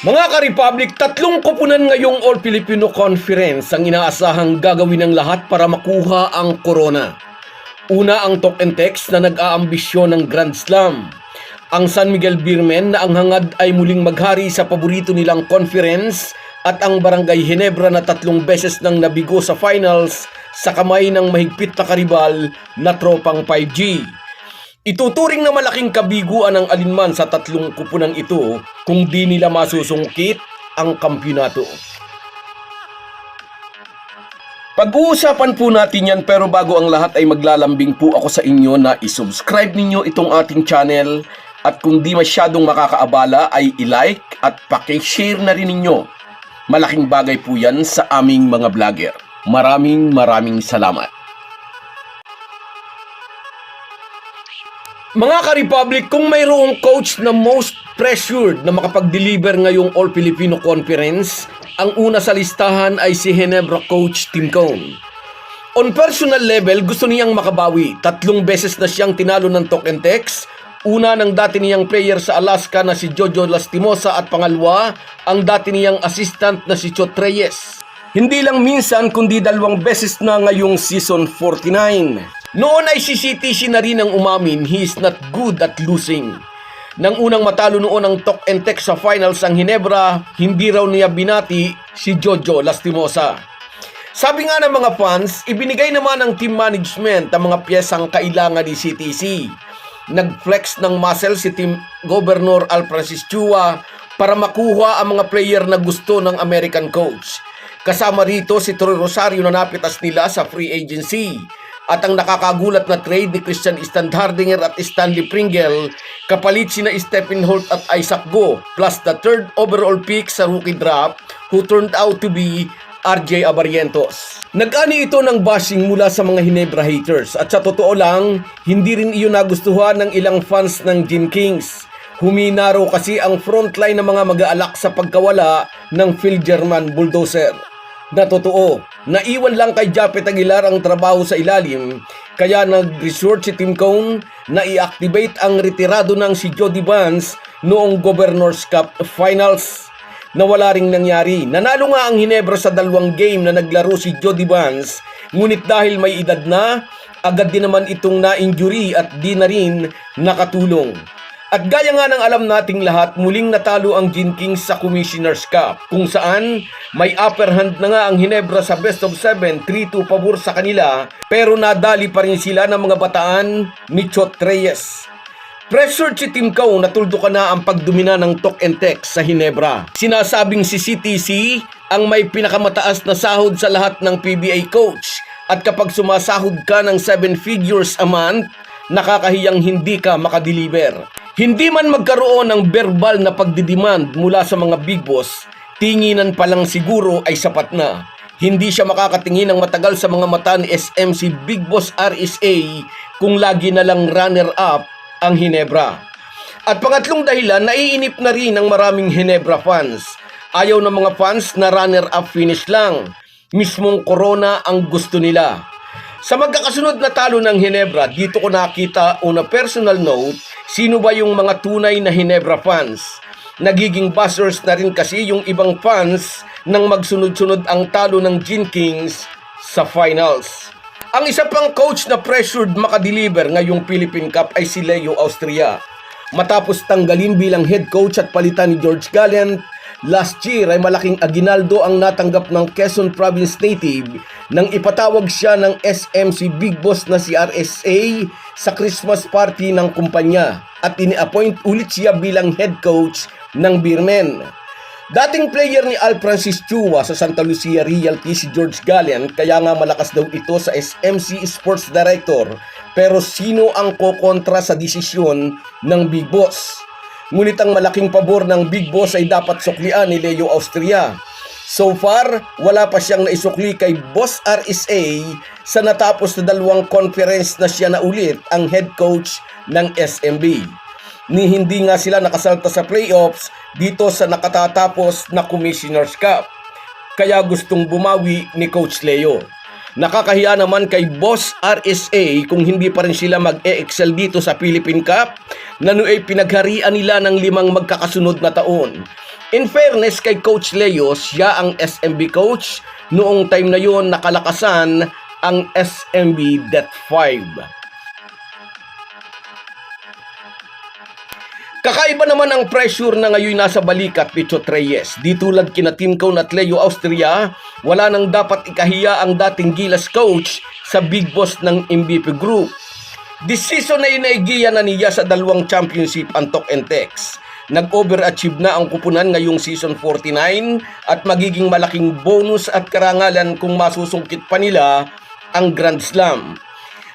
Mga ka-Republic, tatlong kupunan ngayong All Filipino Conference ang inaasahang gagawin ng lahat para makuha ang corona. Una ang talk and text na nag-aambisyon ng Grand Slam. Ang San Miguel Beermen na ang hangad ay muling maghari sa paborito nilang conference at ang Barangay Ginebra na 3 beses nang nabigo sa finals sa kamay ng mahigpit na karibal na tropang 5G. Ituturing na malaking kabiguan ang alinman sa tatlong kupunang ito kung di nila masusungkit ang kampyonato. Pag-uusapan po natin yan, pero bago ang lahat ay maglalambing po ako sa inyo na isubscribe ninyo itong ating channel at kung di masyadong makakaabala ay i-like at paki-share na rin ninyo. Malaking bagay po yan sa aming mga vlogger. Maraming salamat. Mga ka-Republic, kung mayroong coach na most pressured na makapag-deliver ngayong All Filipino Conference, ang una sa listahan ay si Ginebra coach Tim Cone. On personal level, gusto niyang makabawi. 3 beses na siyang tinalo ng talk and text. Una ng dati niyang player sa Alaska na si Jojo Lastimosa at pangalawa ang dati niyang assistant na si Chot Reyes. Hindi lang minsan kundi 2 beses na ngayong season 49. Noon ay si CTC na rin ang umamin he is not good at losing. Nang unang matalo noon ang talk and text sa finals ang Ginebra, hindi raw niya binati si Jojo Lastimosa. Sabi nga ng mga fans, ibinigay naman ng team management ang mga piyesang kailangan ni CTC. Nag-flex ng muscle si Team Governor Al Francis Chua para makuha ang mga player na gusto ng American coach. Kasama rito si Troy Rosario na napitas nila sa free agency. At ang nakakagulat na trade ni Christian Standhardinger at Stanley Pringle kapalit sina Stephen Holt at Isaac Go plus the 3rd overall pick sa rookie draft who turned out to be RJ Abarrientos. Nag-ani ito ng bashing mula sa mga Ginebra haters at sa totoo lang, hindi rin iyon nagustuhan ng ilang fans ng Gin Kings. Humina raw kasi ang frontline ng mga mag-aalak sa pagkawala ng Phil German Bulldozer. Na totoo, naiwan lang kay Japet Aguilar ang trabaho sa ilalim, kaya nag-resort si Tim Cone na i-activate ang retirado ng si Jody Vance noong Governor's Cup Finals na wala ring nangyari. Nanalo nga ang Ginebra sa 2 game na naglaro si Jody Vance, ngunit dahil may edad na, agad din naman itong na-injury at di na rin nakatulong. At gaya nga ng alam nating lahat, muling natalo ang Gin Kings sa Commissioner's Cup, kung saan may upper hand na nga ang Ginebra sa best of 7, 3-2 pabor sa kanila, pero nadali pa rin sila ng mga bataan ni Chot Reyes. Pressured si Tim Cone na tuldukan na ang pagdomina ng talk and text sa Ginebra. Sinasabing si CTC ang may pinakamataas na sahod sa lahat ng PBA coach, at kapag sumasahod ka ng 7 figures a month, nakakahiyang hindi ka makadeliver. Hindi man magkaroon ng verbal na pagdidemand mula sa mga big boss, tinginan pa lang siguro ay sapat na. Hindi siya makakatingin ng matagal sa mga mata ni SMC Big Boss RSA kung lagi na lang runner-up ang Ginebra. At pangatlong dahilan, naiinip na rin ng maraming Ginebra fans. Ayaw ng mga fans na runner-up finish lang. Mismong corona ang gusto nila. Sa magkakasunod na talo ng Ginebra, dito ko nakita on a personal note, sino ba yung mga tunay na Ginebra fans? Nagiging buzzers na rin kasi yung ibang fans nang magsunod-sunod ang talo ng Gin Kings sa finals. Ang isa pang coach na pressured makadeliver ngayong Philippine Cup ay si Leo Austria. Matapos tanggalin bilang head coach at palitan ni George Gallant, last year ay malaking aginaldo ang natanggap ng Quezon Province native nang ipatawag siya ng SMC Big Boss na si RSA sa Christmas party ng kumpanya at ini-appoint ulit siya bilang head coach ng Beermen. Dating player ni Al Francis Chua sa Santa Lucia Realty si George Gallant, kaya nga malakas daw ito sa SMC Sports Director, pero sino ang kokontra sa desisyon ng Big Boss? Ngunit ang malaking pabor ng Big Boss ay dapat suklian ni Leo Austria. So far, wala pa siyang naisukli kay Boss RSA sa natapos na 2 conference na siya na ulit ang head coach ng SMB. Ni hindi nga sila nakasalta sa playoffs dito sa nakatatapos na Commissioner's Cup. Kaya gustong bumawi ni Coach Leo. Nakakahiya naman kay Boss RSA kung hindi pa rin sila mag-e-excel dito sa Philippine Cup na noong ay pinagharian nila ng 5 magkakasunod na taon. In fairness kay Coach Leo, siya ang SMB coach. Noong time na yon nakalakasan ang SMB Det 5. Kakaiba naman ang pressure na ngayon nasa balikat ni Chot Reyes. Di tulad kina Tim Cone at Leo Austria, wala nang dapat ikahiya ang dating Gilas coach sa big boss ng MVP Group. This season ay inaigiya na niya sa 2 championship ang Tok and Tex. Nag-overachieve na ang kupunan ngayong season 49 at magiging malaking bonus at karangalan kung masusungkit pa nila ang Grand Slam.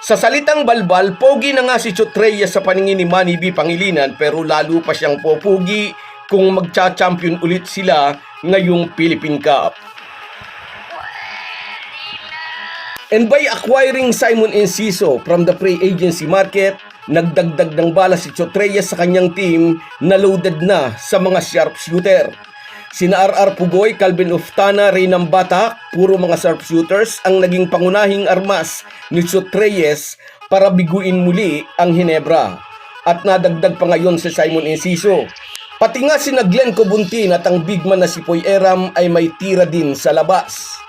Sa salitang balbal, pogi na nga si Chot Reyes sa paningin ni Manny B. Pangilinan, pero lalo pa siyang popogi kung magcha-champion ulit sila ngayong Philippine Cup. And by acquiring Simon Enciso from the free agency market, nagdagdag ng bala si Chot Reyes sa kanyang team na loaded na sa mga sharpshooter. Sina RR Pugoy, Calvin Uftana, Reynam Batak, puro mga sharpshooters ang naging pangunahing armas ni Chot Reyes para biguin muli ang Ginebra. At nadagdag pa ngayon si Simon Enciso. Pati nga sina Glenn Cobuntin at ang bigman na si Poy Eram ay may tira din sa labas.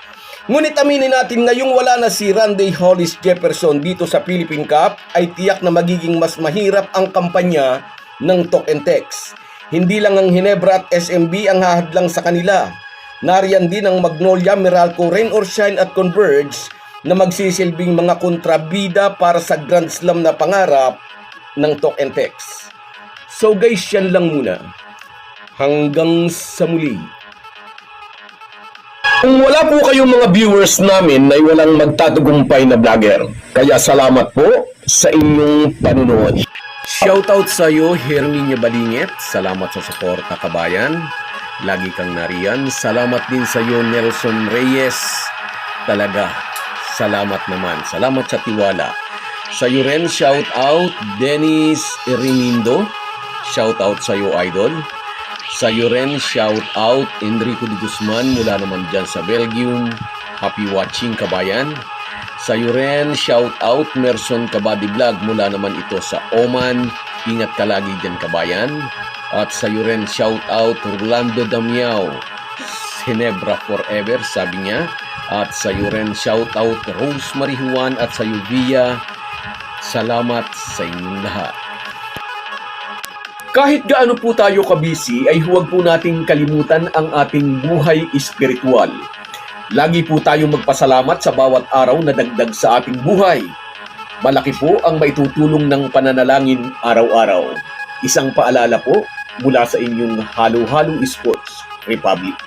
Ngunit aminin natin ngayong wala na si Randy Hollis Jefferson dito sa Philippine Cup ay tiyak na magiging mas mahirap ang kampanya ng Tok and Tex. Hindi lang ang Ginebra at SMB ang hahadlang sa kanila. Nariyan din ang Magnolia, Meralco, Rain or Shine at Converge na magsisilbing mga kontrabida para sa Grand Slam na pangarap ng Tok and Tex. So guys, yan lang muna. Hanggang sa muli. Kung wala po kayong mga viewers namin ay walang magtatagumpay na vlogger. Kaya salamat po sa inyong panunood. Shoutout sa iyo, Herminia Balingit. Salamat sa suporta, kabayan. Lagi kang nariyan. Salamat din sa iyo, Nelson Reyes. Talaga, salamat naman. Salamat sa tiwala. Sa iyo rin, shoutout, Dennis Rinindo. Shoutout sa iyo, Idol. Sa iyo rin, shout out Enrico de Guzman mula naman dyan sa Belgium. Happy watching, kabayan. Sa iyo rin, shout out Merson Kabady Vlog mula naman ito sa Oman. Ingat ka lagi dyan, kabayan. At sa iyo rin, shout out Rolando Damiao. Ginebra forever, sabi niya. At sa iyo rin, shout out Rosemary Juan at sa iyo, Via. Salamat sa inyong lahat. Kahit gaano po tayo kabisi ay huwag po nating kalimutan ang ating buhay espiritual. Lagi po tayong magpasalamat sa bawat araw na dagdag sa ating buhay. Malaki po ang maitutulong ng pananalangin araw-araw. Isang paalala po mula sa inyong Halo Halo Sports Republic.